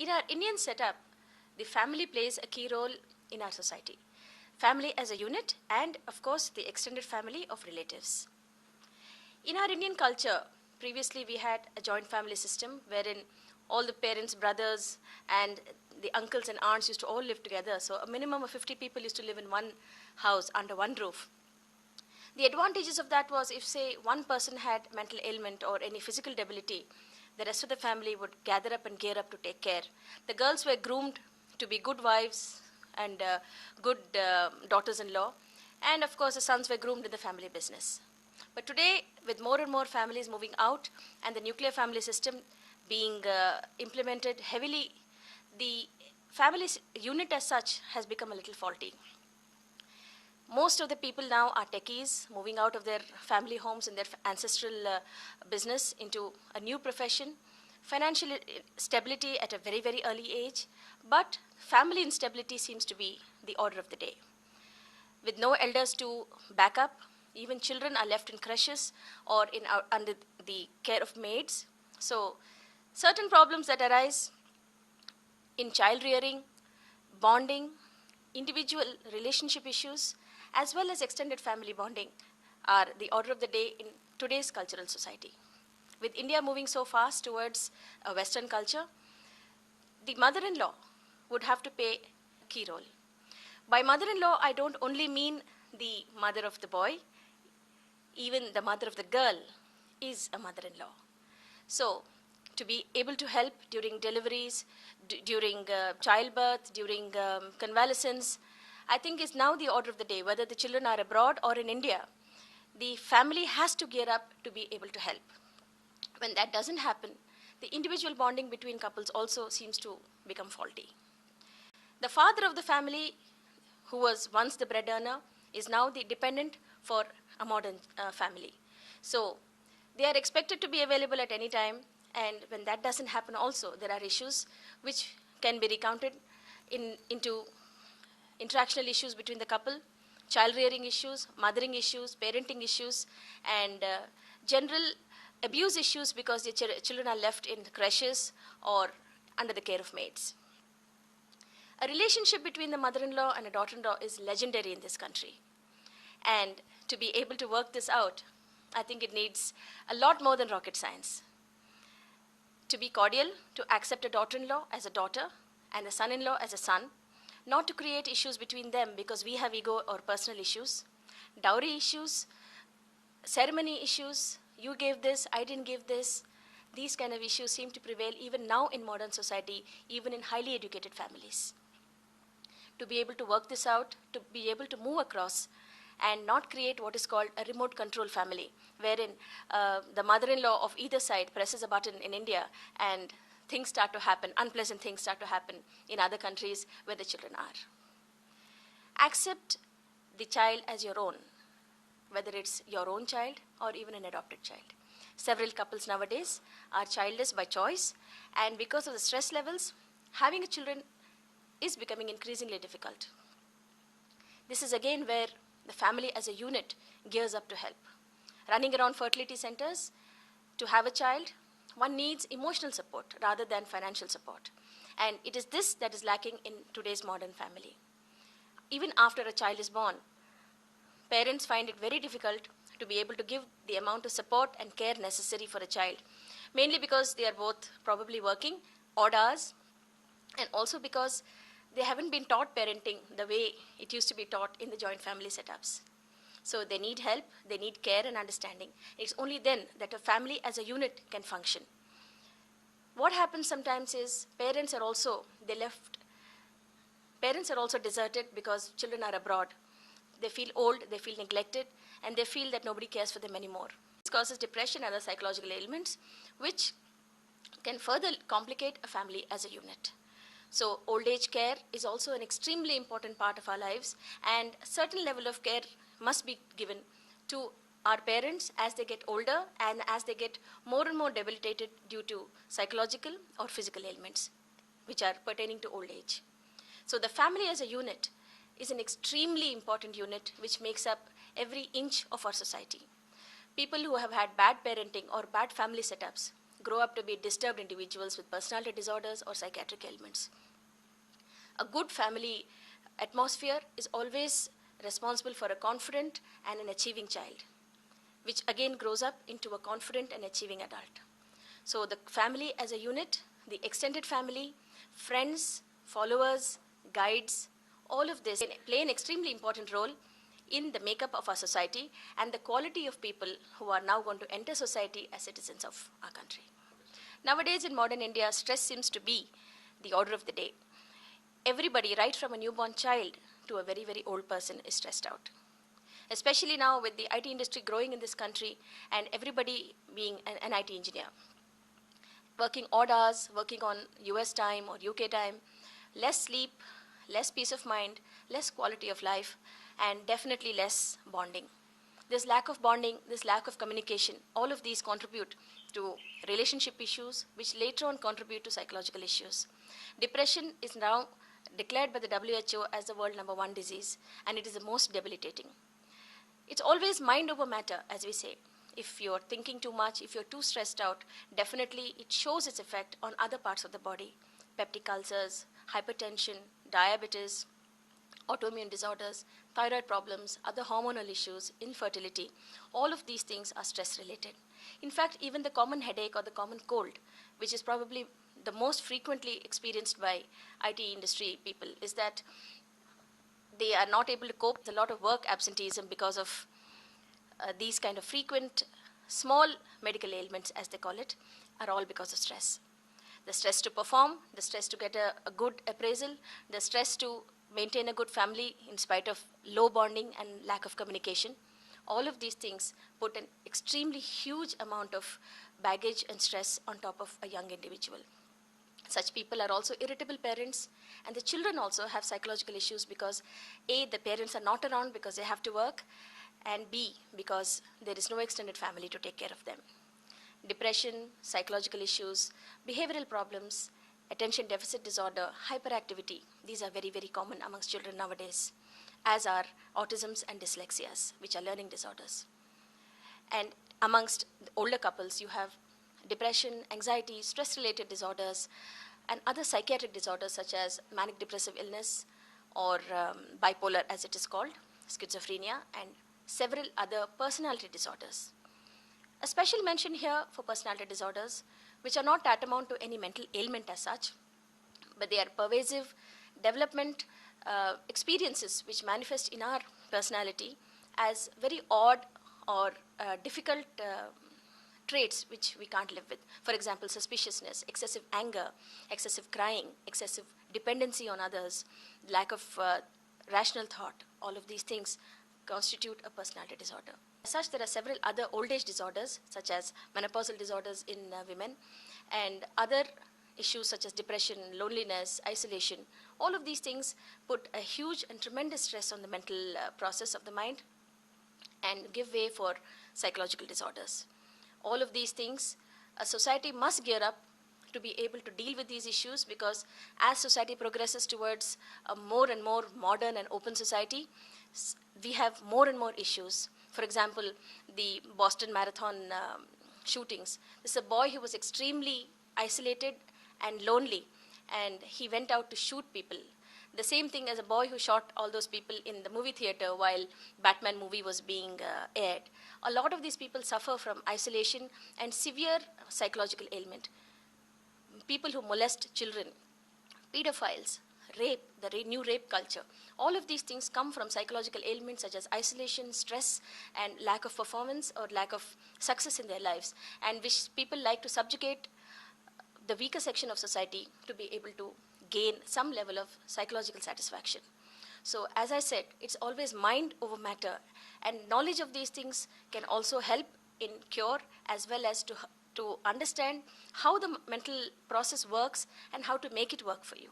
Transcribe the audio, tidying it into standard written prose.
In our Indian setup, the family plays a key role in our society. Family as a unit, and of course, the extended family of relatives. In our Indian culture, previously we had a joint family system wherein all the parents, brothers, and the uncles and aunts used to all live together. So a minimum of 50 people used to live in one house under one roof. The advantages of that was if, say, one person had mental ailment or any physical debility, the rest of the family would gather up and gear up to take care. The girls were groomed to be good wives and good daughters-in-law. And of course, the sons were groomed in the family business. But today, with more and more families moving out and the nuclear family system being implemented heavily, the family unit as such has become a little faulty. Most of the people now are techies, moving out of their family homes and their ancestral business into a new profession. Financial stability at a very, very early age, but family instability seems to be the order of the day. With no elders to back up, even children are left in creches or under the care of maids. So certain problems that arise in child rearing, bonding, individual relationship issues, as well as extended family bonding are the order of the day in today's cultural society. With India moving so fast towards a Western culture, the mother-in-law would have to play a key role. By mother-in-law, I don't only mean the mother of the boy, even the mother of the girl is a mother-in-law. So, to be able to help during deliveries, during childbirth, during convalescence, I think is now the order of the day, whether the children are abroad or in India. The family has to gear up to be able to help. When that doesn't happen, the individual bonding between couples also seems to become faulty. The father of the family, who was once the bread earner, is now the dependent for a modern family. So they are expected to be available at any time, and when that doesn't happen also, there are issues which can be recounted into interactional issues between the couple, child rearing issues, mothering issues, parenting issues, and general abuse issues because the children are left in creches or under the care of maids. A relationship between the mother-in-law and a daughter-in-law is legendary in this country. And to be able to work this out, I think it needs a lot more than rocket science. To be cordial, to accept a daughter-in-law as a daughter and a son-in-law as a son, not to create issues between them because we have ego or personal issues, dowry issues, ceremony issues, you gave this, I didn't give this. These kind of issues seem to prevail even now in modern society, even in highly educated families. To be able to work this out, to be able to move across and not create what is called a remote control family, wherein the mother-in-law of either side presses a button in India and things start to happen, unpleasant things start to happen in other countries where the children are. Accept the child as your own, whether it's your own child or even an adopted child. Several couples nowadays are childless by choice, and because of the stress levels, having a children is becoming increasingly difficult. This is again where the family as a unit gears up to help. Running around fertility centers to have a child, one needs emotional support rather than financial support. And it is this that is lacking in today's modern family. Even after a child is born, parents find it very difficult to be able to give the amount of support and care necessary for a child, mainly because they are both probably working odd hours, and also because they haven't been taught parenting the way it used to be taught in the joint family setups. So they need help, they need care and understanding. It's only then that a family as a unit can function. What happens sometimes is parents are also deserted because children are abroad. They feel old, they feel neglected, and they feel that nobody cares for them anymore. This causes depression and other psychological ailments, which can further complicate a family as a unit. So old age care is also an extremely important part of our lives, and a certain level of care must be given to our parents as they get older and as they get more and more debilitated due to psychological or physical ailments which are pertaining to old age. So the family as a unit is an extremely important unit which makes up every inch of our society. People who have had bad parenting or bad family setups grow up to be disturbed individuals with personality disorders or psychiatric ailments. A good family atmosphere is always responsible for a confident and an achieving child, which again grows up into a confident and achieving adult. So the family as a unit, the extended family, friends, followers, guides, all of this play an extremely important role in the makeup of our society and the quality of people who are now going to enter society as citizens of our country. Nowadays in modern India, stress seems to be the order of the day. Everybody, right from a newborn child to a very, very old person, is stressed out. Especially now with the IT industry growing in this country and everybody being an IT engineer. Working odd hours, working on US time or UK time, less sleep, less peace of mind, less quality of life, and definitely less bonding. This lack of bonding, this lack of communication, all of these contribute to relationship issues, which later on contribute to psychological issues. Depression is now declared by the WHO as the world #1 disease, and it is the most debilitating. It's always mind over matter, as we say. If you're thinking too much, if you're too stressed out, definitely it shows its effect on other parts of the body. Peptic ulcers, hypertension, diabetes, autoimmune disorders, thyroid problems, other hormonal issues, infertility, all of these things are stress related. In fact, even the common headache or the common cold, which is probably the most frequently experienced by IT industry people, is that they are not able to cope with a lot of work absenteeism because of these kind of frequent small medical ailments, as they call it, are all because of stress. The stress to perform, the stress to get a good appraisal, the stress to maintain a good family in spite of low bonding and lack of communication. All of these things put an extremely huge amount of baggage and stress on top of a young individual. Such people are also irritable parents, and the children also have psychological issues because A, the parents are not around because they have to work, and B, because there is no extended family to take care of them. Depression, psychological issues, behavioral problems, attention deficit disorder, hyperactivity, these are very, very common amongst children nowadays, as are autisms and dyslexias, which are learning disorders. And amongst older couples, you have depression, anxiety, stress-related disorders, and other psychiatric disorders such as manic depressive illness or bipolar, as it is called, schizophrenia, and several other personality disorders. A special mention here for personality disorders, which are not tantamount to any mental ailment as such, but they are pervasive development experiences which manifest in our personality as very odd or difficult traits which we can't live with. For example, suspiciousness, excessive anger, excessive crying, excessive dependency on others, lack of rational thought, all of these things constitute a personality disorder. As such, there are several other old age disorders, such as menopausal disorders in women, and other issues such as depression, loneliness, isolation. All of these things put a huge and tremendous stress on the mental process of the mind and give way for psychological disorders. All of these things, a society must gear up to be able to deal with these issues, because as society progresses towards a more and more modern and open society, we have more and more issues. For example, the Boston Marathon shootings. This is a boy who was extremely isolated and lonely, and he went out to shoot people. The same thing as a boy who shot all those people in the movie theater while Batman movie was being aired. A lot of these people suffer from isolation and severe psychological ailment. People who molest children, pedophiles, rape, the new rape culture. All of these things come from psychological ailments such as isolation, stress, and lack of performance or lack of success in their lives, and which people like to subjugate the weaker section of society to be able to gain some level of psychological satisfaction. So as I said, it's always mind over matter, and knowledge of these things can also help in cure as well as to understand how the mental process works and how to make it work for you.